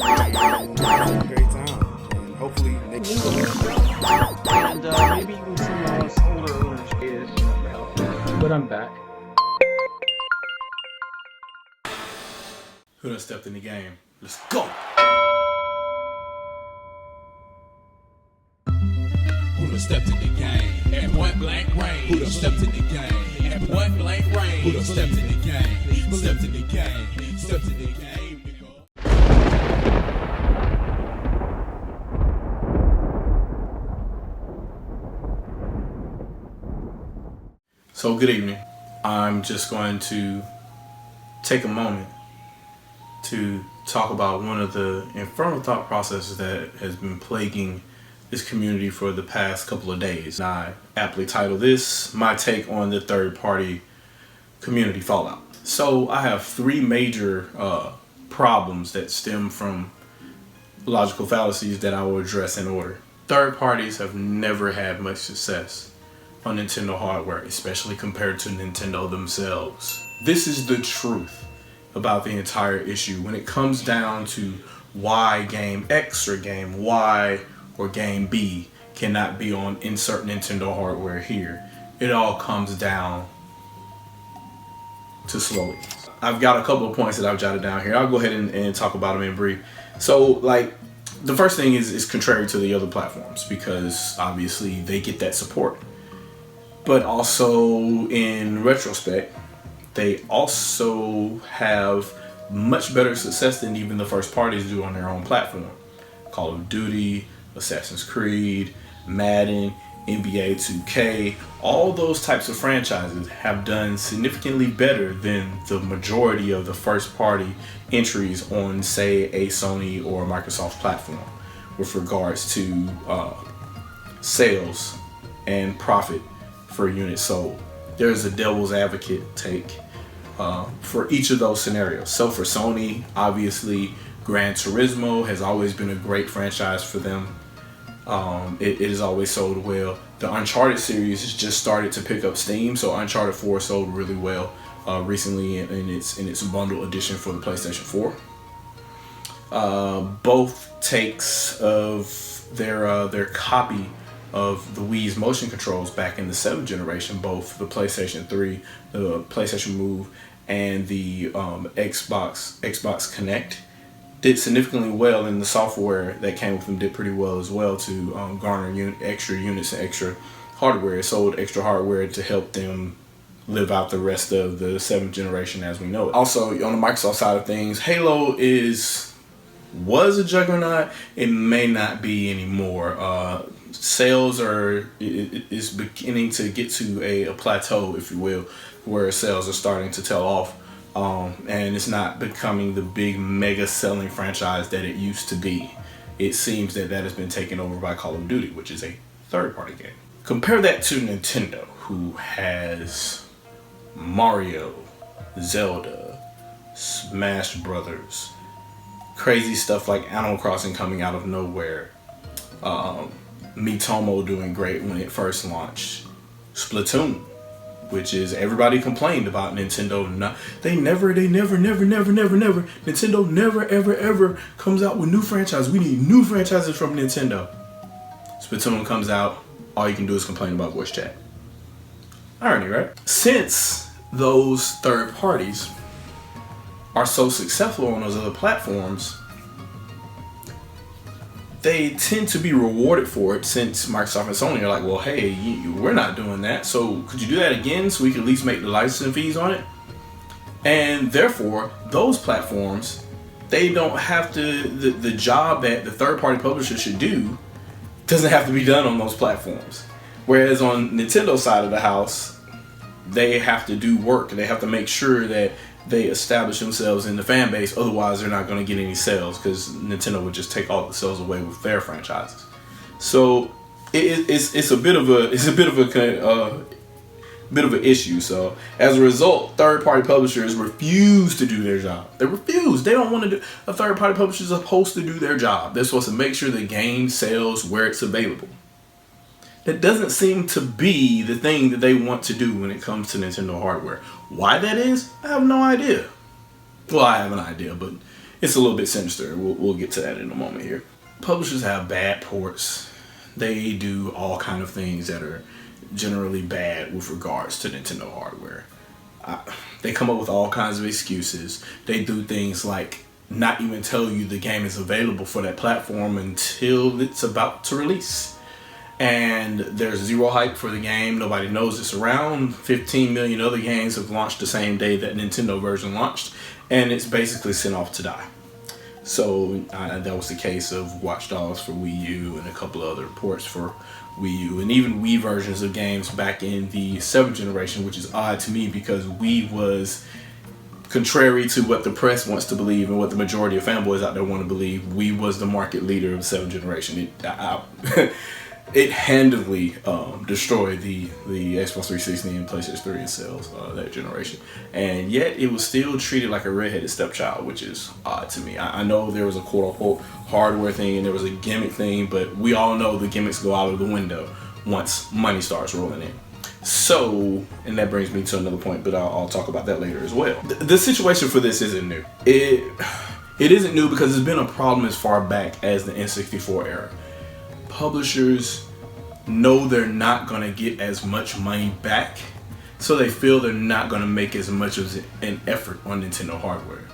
great time, and hopefully next year. And maybe even some of us older owners is. But I'm back. Who done stepped in the game? Let's go! Who done stepped in the game? At point blank range. Who done stepped in the game? At point blank range. Who done stepped in the game? Stepped in the game. Stepped in the game. So good evening. I'm just going to take a moment to talk about one of the infernal thought processes that has been plaguing this community for the past couple of days. And I aptly title this my take on the third party community fallout. So I have three major problems that stem from logical fallacies that I will address in order. Third parties have never had much success on Nintendo hardware, especially compared to Nintendo themselves. This is the truth about the entire issue when it comes down to why game X or game Y or game B cannot be on insert Nintendo hardware here. It all comes down to slowly. I've got a couple of points that I've jotted down here. I'll go ahead and talk about them in brief. So like the first thing is contrary to the other platforms because obviously they get that support. But also in retrospect, they also have much better success than even the first parties do on their own platform. Call of Duty, Assassin's Creed, Madden, NBA 2K, all those types of franchises have done significantly better than the majority of the first party entries on, say, a Sony or Microsoft platform with regards to sales and profit for units sold. There's a devil's advocate take for each of those scenarios. So for Sony, obviously Gran Turismo has always been a great franchise for them. It has always sold well. The Uncharted series has just started to pick up steam, so Uncharted 4 sold really well recently in its bundle edition for the PlayStation 4. Both takes of their copy of the Wii's motion controls back in the 7th generation, both the PlayStation 3, the PlayStation Move, and the Xbox Kinect did significantly well, and the software that came with them did pretty well as well to garner extra units and extra hardware. It sold extra hardware to help them live out the rest of the 7th generation as we know it. Also, on the Microsoft side of things, Halo was a juggernaut. It may not be anymore. Sales is beginning to get to a plateau, if you will, where sales are starting to tail off, and it's not becoming the big mega selling franchise that it used to be. It seems that has been taken over by Call of Duty, which is a third-party game. Compare that to Nintendo, who has Mario, Zelda, Smash Brothers, crazy stuff like Animal Crossing coming out of nowhere, Miitomo doing great when it first launched, Splatoon, which is everybody complained about Nintendo. Nintendo never ever comes out with new franchises. We need new franchises from Nintendo. Splatoon comes out, all you can do is complain about voice chat. Irony, right? Since those third parties are so successful on those other platforms, they tend to be rewarded for it, since Microsoft and Sony are like, well, hey, we're not doing that, so could you do that again so we can at least make the licensing fees on it? And therefore, those platforms, they don't have to, the job that the third-party publisher should do doesn't have to be done on those platforms. Whereas on Nintendo's side of the house, they have to do work. They have to make sure that they establish themselves in the fan base. Otherwise, they're not going to get any sales, because Nintendo would just take all the sales away with their franchises. So it's a bit of an issue. So as a result, third-party publishers refuse to do their job. They refuse. They don't want to do. A third-party publisher is supposed to do their job. They're supposed to make sure the game sells where it's available. That doesn't seem to be the thing that they want to do when it comes to Nintendo hardware. Why that is, I have no idea. Well, I have an idea, but it's a little bit sinister. We'll get to that in a moment here. Publishers have bad ports. They do all kind of things that are generally bad with regards to Nintendo hardware. They come up with all kinds of excuses. They do things like not even tell you the game is available for that platform until it's about to release. And there's zero hype for the game. Nobody knows it's around. 15 million other games have launched the same day that Nintendo version launched, and it's basically sent off to die. So that was the case of Watch Dogs for Wii U and a couple of other ports for Wii U, and even Wii versions of games back in the 7th generation, which is odd to me because Wii was, contrary to what the press wants to believe and what the majority of fanboys out there want to believe, Wii was the market leader of the 7th generation. It handily destroyed the Xbox 360 and PlayStation 3 in sales that generation, and yet it was still treated like a redheaded stepchild, which is odd to me. I know there was a quote-unquote hardware thing and there was a gimmick thing, but we all know the gimmicks go out of the window once money starts rolling in. So, and that brings me to another point, but I'll talk about that later as well. The situation for this isn't new. It isn't new because it's been a problem as far back as the N64 era. Publishers know they're not going to get as much money back, so they feel they're not going to make as much of an effort on Nintendo hardware.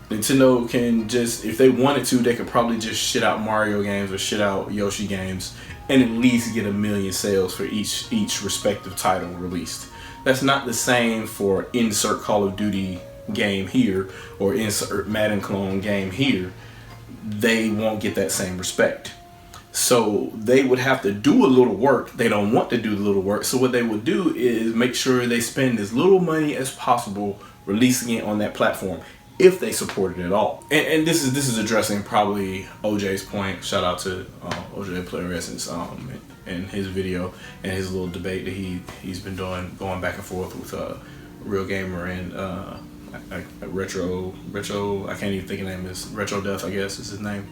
Nintendo can just, if they wanted to, they could probably just shit out Mario games or shit out Yoshi games and at least get 1 million sales for each respective title released. That's not the same for insert Call of Duty game here or insert Madden clone game here. They won't get that same respect. So they would have to do a little work. They don't want to do the little work. So what they would do is make sure they spend as little money as possible releasing it on that platform, if they support it at all. And this is addressing probably OJ's point. Shout out to OJ Player Essence and his video and his little debate that he's been doing, going back and forth with Real Gamer and Retro. I can't even think of the name. Is Retro Death, I guess is his name.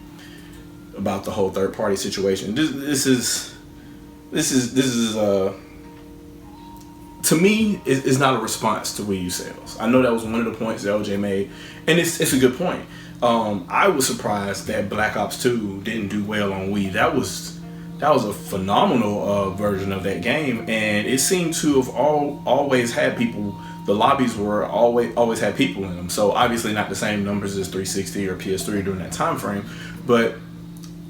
About the whole third party situation. This is to me is not a response to Wii U sales. I know that was one of the points that OJ made, and it's a good point. I was surprised that Black Ops 2 didn't do well on Wii. That was a phenomenal version of that game, and it seemed to have always had people. The lobbies were always had people in them. So obviously not the same numbers as 360 or PS3 during that time frame, but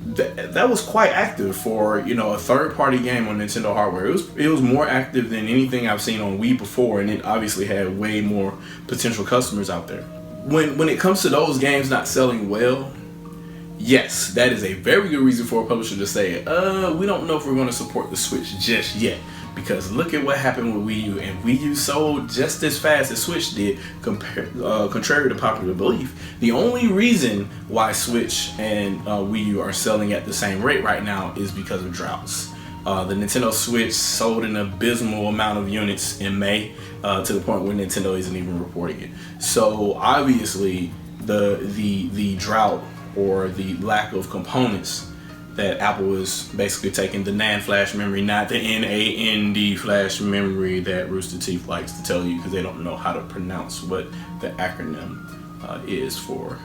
that was quite active for a third-party game on Nintendo hardware. It was more active than anything I've seen on Wii before, and it obviously had way more potential customers out there. When it comes to those games not selling well, yes, that is a very good reason for a publisher to say, we don't know if we're going to support the Switch just yet. Because look at what happened with Wii U, and Wii U sold just as fast as Switch did, contrary to popular belief. The only reason why Switch and Wii U are selling at the same rate right now is because of droughts. The Nintendo Switch sold an abysmal amount of units in May, to the point where Nintendo isn't even reporting it. So obviously the drought or the lack of components that Apple is basically taking the NAND flash memory, not the NAND flash memory that Rooster Teeth likes to tell you because they don't know how to pronounce what the acronym is for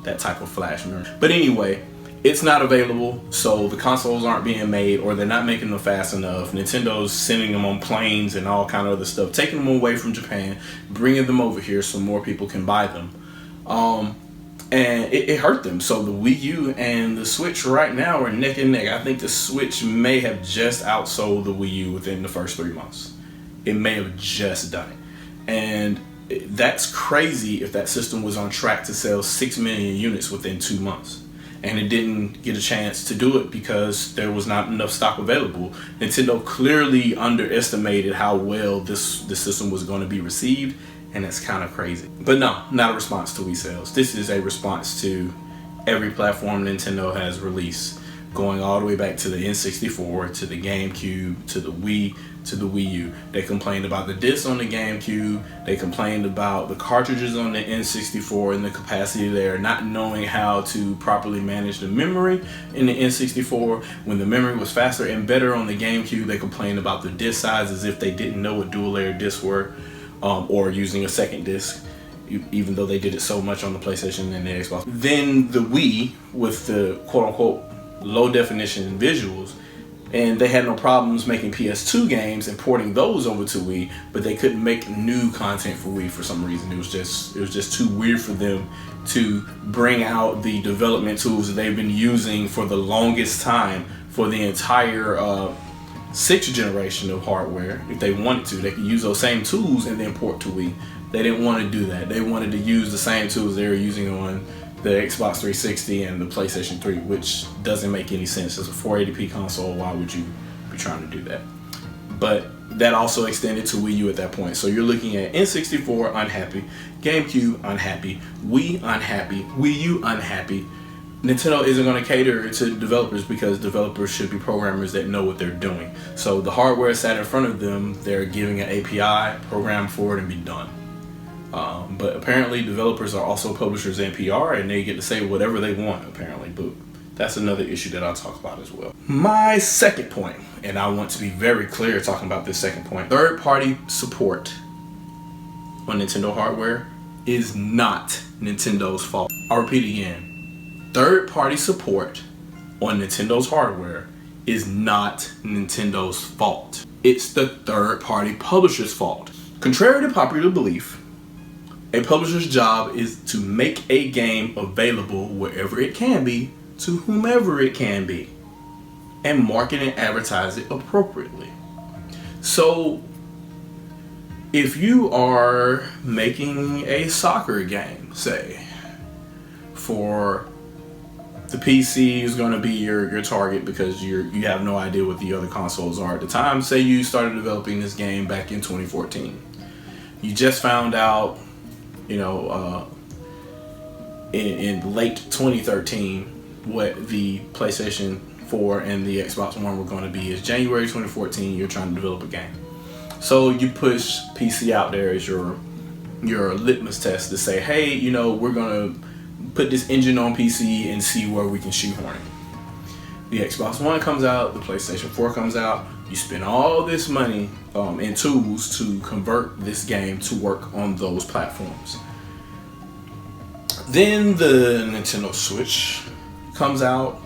that type of flash memory. But anyway, it's not available, so the consoles aren't being made, or they're not making them fast enough. Nintendo's sending them on planes and all kind of other stuff, taking them away from Japan, bringing them over here so more people can buy them. And it hurt them. So the Wii U and the Switch right now are neck and neck. I think the Switch may have just outsold the Wii U within the first 3 months. It may have just done it. And that's crazy if that system was on track to sell 6 million units within 2 months. And it didn't get a chance to do it because there was not enough stock available. Nintendo clearly underestimated how well this system was going to be received. And it's kind of crazy. But no, not a response to Wii sales. This is a response to every platform Nintendo has released, going all the way back to the N64, to the GameCube, to the Wii, to the Wii U. They complained about the discs on the GameCube. They complained about the cartridges on the N64 and the capacity there, not knowing how to properly manage the memory in the N64. When the memory was faster and better on the GameCube, they complained about the disc size as if they didn't know what dual layer discs were. Or using a second disc. even though they did it so much on the PlayStation and the Xbox. Then the Wii with the quote-unquote low definition visuals, and they had no problems making PS2 games and porting those over to Wii, but they couldn't make new content for Wii for some reason. It was just too weird for them to bring out the development tools that they've been using for the longest time for the entire 6th generation of hardware. If they wanted to, they could use those same tools and then port to Wii. They didn't want to do that. They wanted to use the same tools they were using on the Xbox 360 and the PlayStation 3, which doesn't make any sense. As a 480p console, why would you be trying to do that? But that also extended to Wii U at that point. So you're looking at N64 unhappy, GameCube unhappy, Wii unhappy, Wii U unhappy. Nintendo isn't going to cater to developers because developers should be programmers that know what they're doing. So the hardware sat in front of them, they're giving an API, program for it, and be done. But apparently developers are also publishers and PR, and they get to say whatever they want, apparently. But that's another issue that I'll talk about as well. My second point, and I want to be very clear talking about this second point, third-party support on Nintendo hardware is not Nintendo's fault. I'll repeat again. Third-party support on Nintendo's hardware is not Nintendo's fault. It's the third-party publisher's fault. Contrary to popular belief, a publisher's job is to make a game available wherever it can be to whomever it can be and market and advertise it appropriately. So if you are making a soccer game, say, for the PC is going to be your target because you have no idea what the other consoles are at the time. Say you started developing this game back in 2014. You just found out, in late 2013, what the PlayStation 4 and the Xbox One were going to be. Is January 2014, you're trying to develop a game. So you push PC out there as your litmus test to say, hey, we're going to put this engine on PC and see where we can shoehorn it. The Xbox One comes out, the PlayStation 4 comes out, you spend all this money in tools to convert this game to work on those platforms. Then the Nintendo Switch comes out,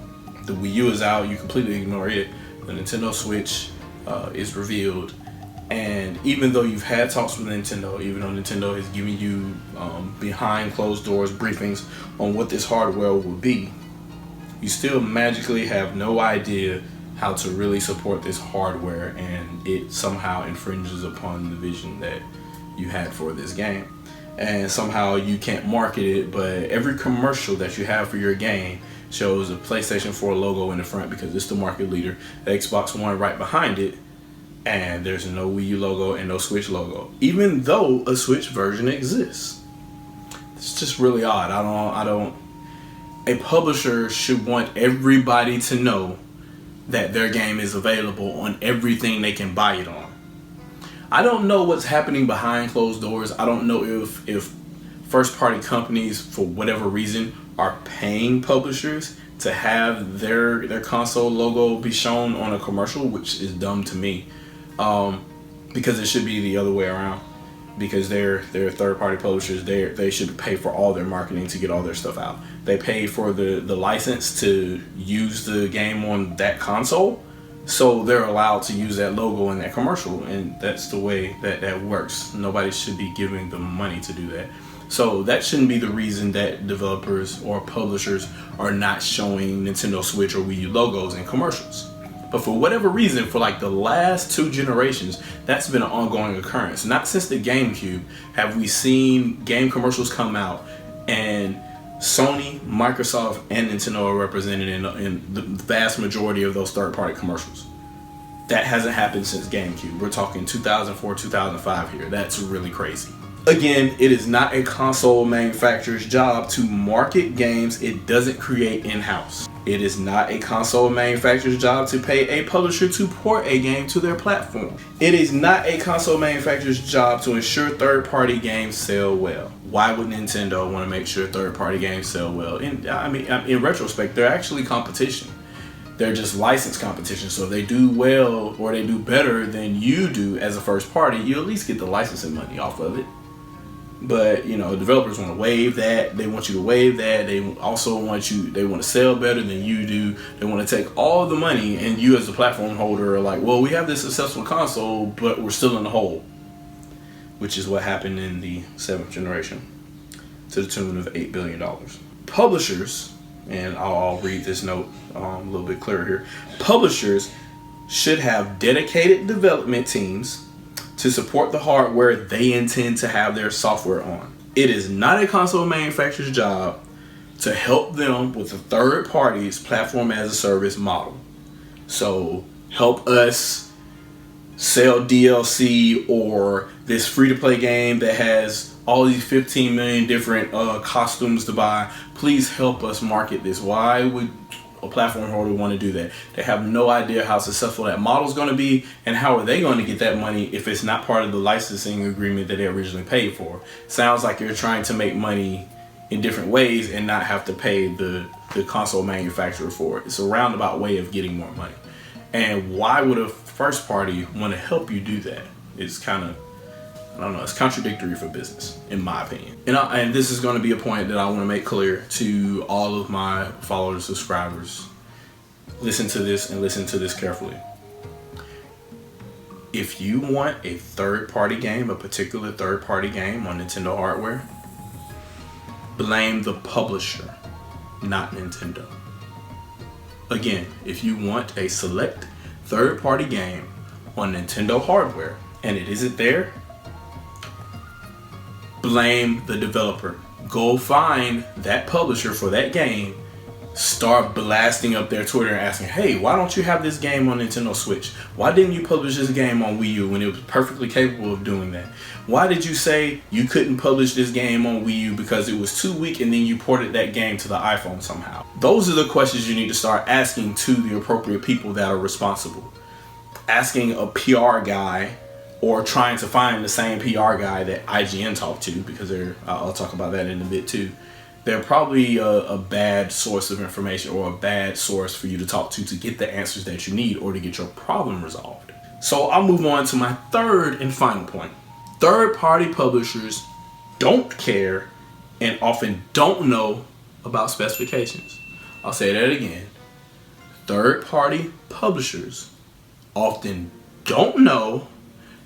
the Wii U is out, you completely ignore it. The Nintendo Switch is revealed, and even though you've had talks with Nintendo, even though Nintendo is giving you behind closed doors briefings on what this hardware will be, you still magically have no idea how to really support this hardware, and it somehow infringes upon the vision that you had for this game. And somehow you can't market it, but every commercial that you have for your game shows a PlayStation 4 logo in the front because it's the market leader, the Xbox One right behind it, and there's no Wii U logo and no Switch logo, even though a Switch version exists. It's just really odd. A publisher should want everybody to know that their game is available on everything they can buy it on. I don't know what's happening behind closed doors. I don't know if first-party companies, for whatever reason, are paying publishers to have their console logo be shown on a commercial, which is dumb to me, because it should be the other way around. Because they're third-party publishers, they should pay for all their marketing to get all their stuff out. They pay for the license to use the game on that console, so they're allowed to use that logo in that commercial, and that's the way that works. Nobody should be giving them money to do that. So that shouldn't be the reason that developers or publishers are not showing Nintendo Switch or Wii U logos in commercials. But for whatever reason, for like the last 2 generations, that's been an ongoing occurrence. Not since the GameCube have we seen game commercials come out and Sony, Microsoft, and Nintendo are represented in the vast majority of those third-party commercials. That hasn't happened since GameCube. We're talking 2004, 2005 here. That's really crazy. Again, it is not a console manufacturer's job to market games it doesn't create in-house. It is not a console manufacturer's job to pay a publisher to port a game to their platform. It is not a console manufacturer's job to ensure third-party games sell well. Why would Nintendo want to make sure third-party games sell well? In retrospect, they're actually competition. They're just licensed competition. So if they do well or they do better than you do as a first party, you at least get the licensing money off of it. But you know, developers want to waive that. They want you to waive that. They also want to sell better than you do. They want to take all the money, and you as a platform holder are like, well, we have this successful console, but we're still in the hole. Which is what happened in the 7th generation, to the tune of $8 billion. Publishers, and I'll read this note a little bit clearer here. Publishers should have dedicated development teams to support the hardware they intend to have their software on. It is not a console manufacturer's job to help them with a third party's platform as a service model. So help us sell DLC or this free-to-play game that has all these 15 million different costumes to buy. Please help us market this. Why would a platform holder want to do that? They have no idea how successful that model is going to be, and how are they going to get that money if it's not part of the licensing agreement that they originally paid for. Sounds like you're trying to make money in different ways and not have to pay the console manufacturer for it. It's a roundabout way of getting more money. And why would a first party want to help you do that? It's kind of, I don't know, it's contradictory for business, in my opinion. And this is going to be a point that I want to make clear to all of my followers, subscribers. Listen to this and listen to this carefully. If you want a third-party game, a particular third-party game on Nintendo hardware, blame the publisher, not Nintendo. Again, if you want a select third-party game on Nintendo hardware and it isn't there, blame the developer. Go find that publisher for that game, start blasting up their Twitter and asking, hey, why don't you have this game on Nintendo Switch? Why didn't you publish this game on Wii U when it was perfectly capable of doing that? Why did you say you couldn't publish this game on Wii U because it was too weak and then you ported that game to the iPhone somehow? Those are the questions you need to start asking to the appropriate people that are responsible. Asking a PR guy, or trying to find the same PR guy that IGN talked to, because I'll talk about that in a bit too. They're probably a bad source of information, or a bad source for you to talk to get the answers that you need or to get your problem resolved. So I'll move on to my third and final point. Third-party publishers don't care and often don't know about specifications. I'll say that again. Third-party publishers often don't know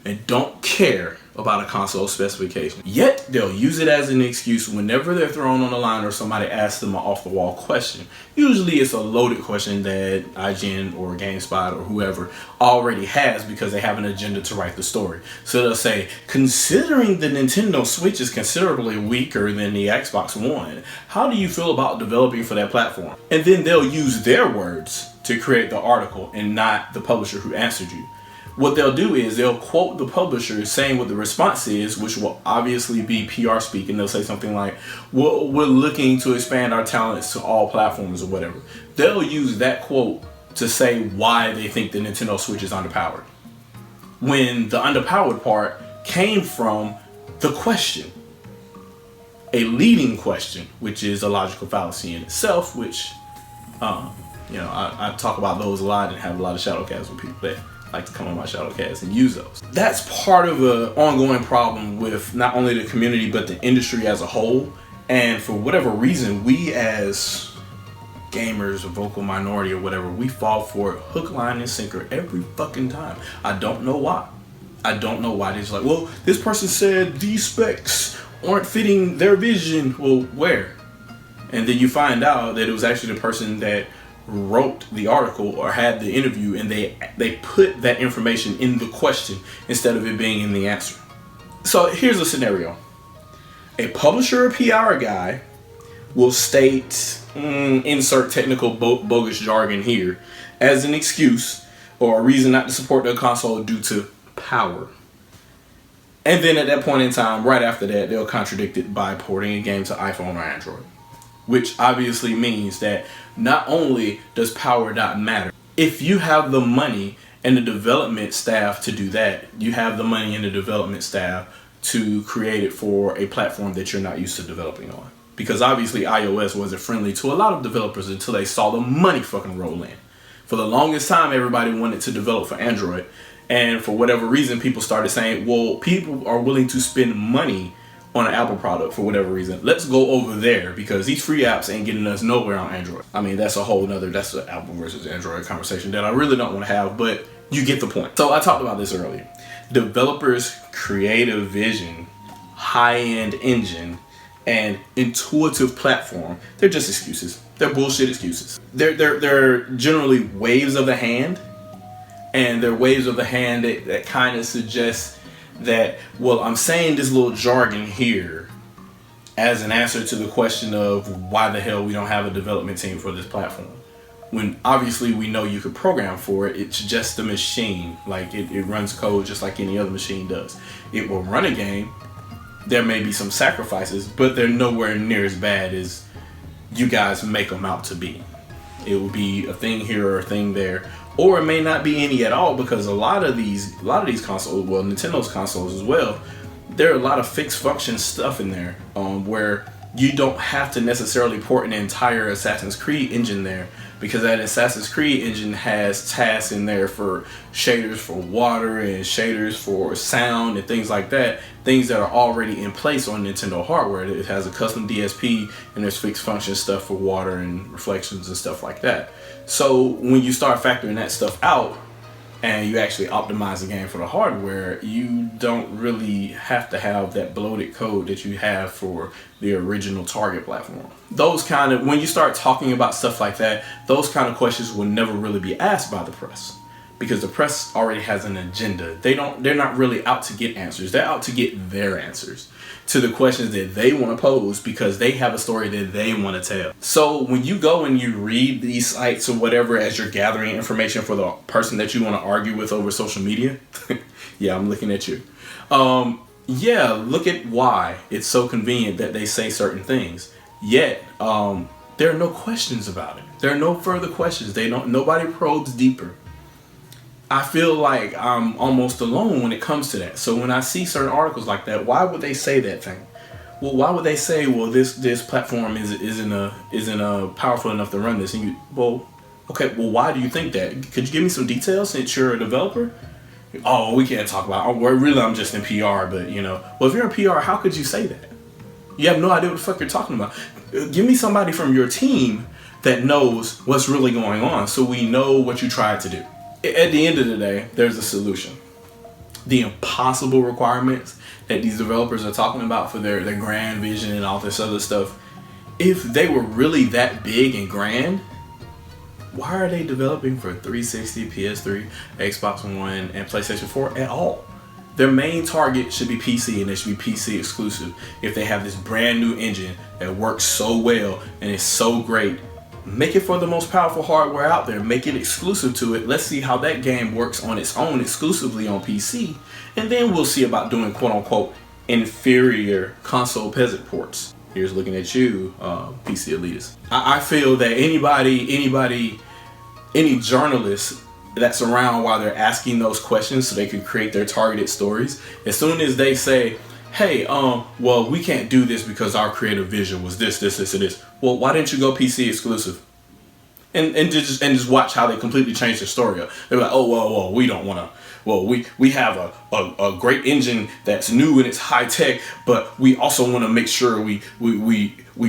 and don't care about a console specification. Yet they'll use it as an excuse whenever they're thrown on the line or somebody asks them an off-the-wall question. Usually it's a loaded question that IGN or GameSpot or whoever already has because they have an agenda to write the story. So they'll say, considering the Nintendo Switch is considerably weaker than the Xbox One, how do you feel about developing for that platform? And then they'll use their words to create the article and not the publisher who answered you. What they'll do is they'll quote the publisher saying what the response is, which will obviously be PR speak, and they'll say something like, well, we're looking to expand our talents to all platforms or whatever. They'll use that quote to say why they think the Nintendo Switch is underpowered, when the underpowered part came from the question. A leading question, which is a logical fallacy in itself, which, I talk about those a lot and have a lot of ShadowCasts with people that like to come on my ShadowCast and use those. That's part of an ongoing problem with not only the community but the industry as a whole. And for whatever reason, we as gamers, a vocal minority or whatever, we fall for it hook, line, and sinker every fucking time. I don't know why. They're just like, well, this person said these specs aren't fitting their vision. Well, where? And then you find out that it was actually the person that wrote the article or had the interview, and they put that information in the question instead of it being in the answer. So here's a scenario. A publisher or PR guy will state, insert technical bogus jargon here, as an excuse or a reason not to support their console due to power. And then at that point in time, right after that, they'll contradict it by porting a game to iPhone or Android. Which obviously means that not only does power not matter, if you have the money and the development staff to do that, you have the money and the development staff to create it for a platform that you're not used to developing on. Because obviously iOS wasn't friendly to a lot of developers until they saw the money fucking roll in. For the longest time, everybody wanted to develop for Android. And for whatever reason, people started saying, well, people are willing to spend money on an Apple product for whatever reason. Let's go over there because these free apps ain't getting us nowhere on Android. I mean, that's an Apple versus Android conversation that I really don't want to have, but you get the point. So I talked about this earlier. Developers' creative vision, high-end engine, and intuitive platform, they're just excuses. They're bullshit excuses. They're generally waves of the hand, and they're waves of the hand that kind of suggest that, well, I'm saying this little jargon here as an answer to the question of why the hell we don't have a development team for this platform. When obviously we know you could program for it. It's just a machine. Like it runs code just like any other machine does. It will run a game. There may be some sacrifices, but they're nowhere near as bad as you guys make them out to be. It will be a thing here or a thing there, or it may not be any at all, because a lot of these consoles, well, Nintendo's consoles as well, there are a lot of fixed function stuff in there where you don't have to necessarily port an entire Assassin's Creed engine there, because that Assassin's Creed engine has tasks in there for shaders for water and shaders for sound and things like that, things that are already in place on Nintendo hardware. It has a custom DSP and there's fixed function stuff for water and reflections and stuff like that. So when you start factoring that stuff out and you actually optimize the game for the hardware, you don't really have to have that bloated code that you have for the original target platform. When you start talking about stuff like that, those kind of questions will never really be asked by the press, because the press already has an agenda. They're not really out to get answers. They're out to get their answers to the questions that they want to pose, because they have a story that they want to tell. So when you go and you read these sites or whatever as you're gathering information for the person that you want to argue with over social media, yeah, I'm looking at you. Yeah, look at why it's so convenient that they say certain things. Yet, there are no questions about it. There are no further questions. Nobody probes deeper. I feel like I'm almost alone when it comes to that. So when I see certain articles like that, why would they say that thing? Well, why would they say, well, this platform isn't powerful enough to run this? And okay, well, why do you think that? Could you give me some details since you're a developer? Oh, we can't talk about it. Oh, really, I'm just in PR, but well, if you're in PR, how could you say that? You have no idea what the fuck you're talking about. Give me somebody from your team that knows what's really going on, so we know what you tried to do. At the end of the day, there's a solution. The impossible requirements that these developers are talking about for their grand vision and all this other stuff, if they were really that big and grand, why are they developing for 360, PS3, Xbox One, and PlayStation 4 at all? Their main target should be PC, and it should be PC exclusive. If they have this brand new engine that works so well and is so great, make it for the most powerful hardware out there. Make it exclusive to it. Let's see how that game works on its own exclusively on PC. And then we'll see about doing quote-unquote inferior console peasant ports. Here's looking at you, PC elitist. I feel that any journalist that's around while they're asking those questions so they can create their targeted stories, as soon as they say, hey, well, we can't do this because our creative vision was this, and this. Well, why didn't you go PC exclusive? And just watch how they completely change their story up. They're like, oh, well, we don't want to. Well, we have a great engine that's new and it's high tech, but we also want to make sure we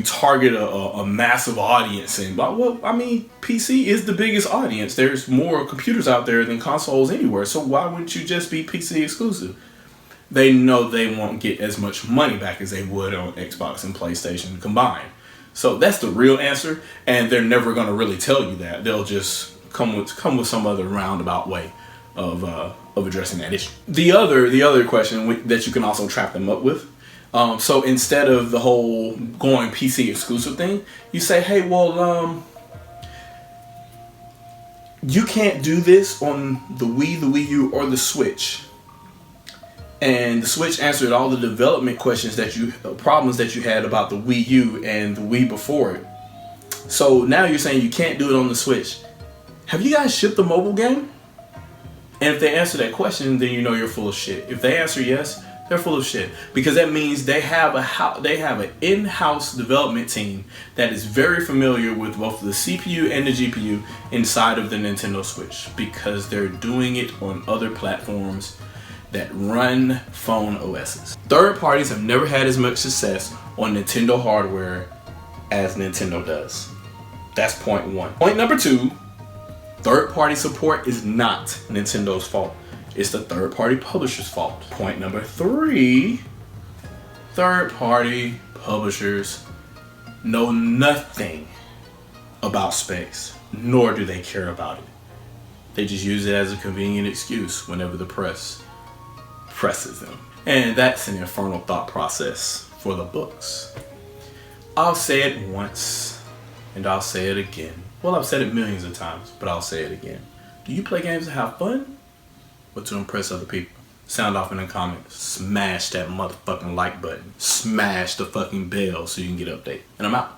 target a massive audience. And well, I mean, PC is the biggest audience. There's more computers out there than consoles anywhere. So why wouldn't you just be PC exclusive? They know they won't get as much money back as they would on Xbox and PlayStation combined. So that's the real answer, and they're never going to really tell you that. They'll just come with some other roundabout way of addressing that issue. The other question that you can also trap them up with. So instead of the whole going PC exclusive thing, you say, hey, well, you can't do this on the Wii, the Wii U, or the Switch. And the Switch answered all the development problems that you had about the Wii U and the Wii before it. So now you're saying you can't do it on the Switch. Have you guys shipped the mobile game? And if they answer that question, then you know you're full of shit. If they answer yes, they're full of shit, because that means they have an in-house development team that is very familiar with both the CPU and the GPU inside of the Nintendo Switch, because they're doing it on other platforms that run phone OSs. Third parties have never had as much success on Nintendo hardware as Nintendo does. That's point one. Point number two, third-party support is not Nintendo's fault. It's the third-party publisher's fault. Point number three, third-party publishers know nothing about space, nor do they care about it. They just use it as a convenient excuse whenever the press presses them. And that's an infernal thought process for the books. I'll say it once, and I'll say it again. Well, I've said it millions of times, but I'll say it again. Do you play games to have fun or to impress other people? Sound off in the comments. Smash that motherfucking like button. Smash the fucking bell so you can get updated. And I'm out.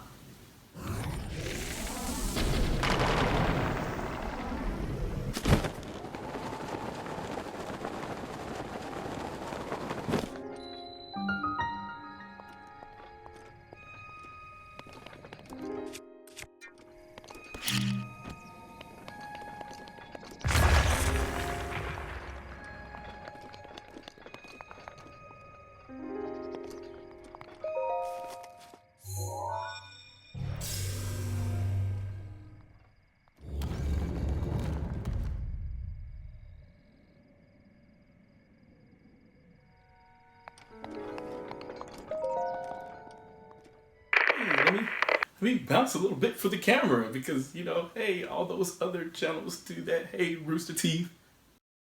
Let me bounce a little bit for the camera because, you know, hey, all those other channels do that. Hey, Rooster Teeth.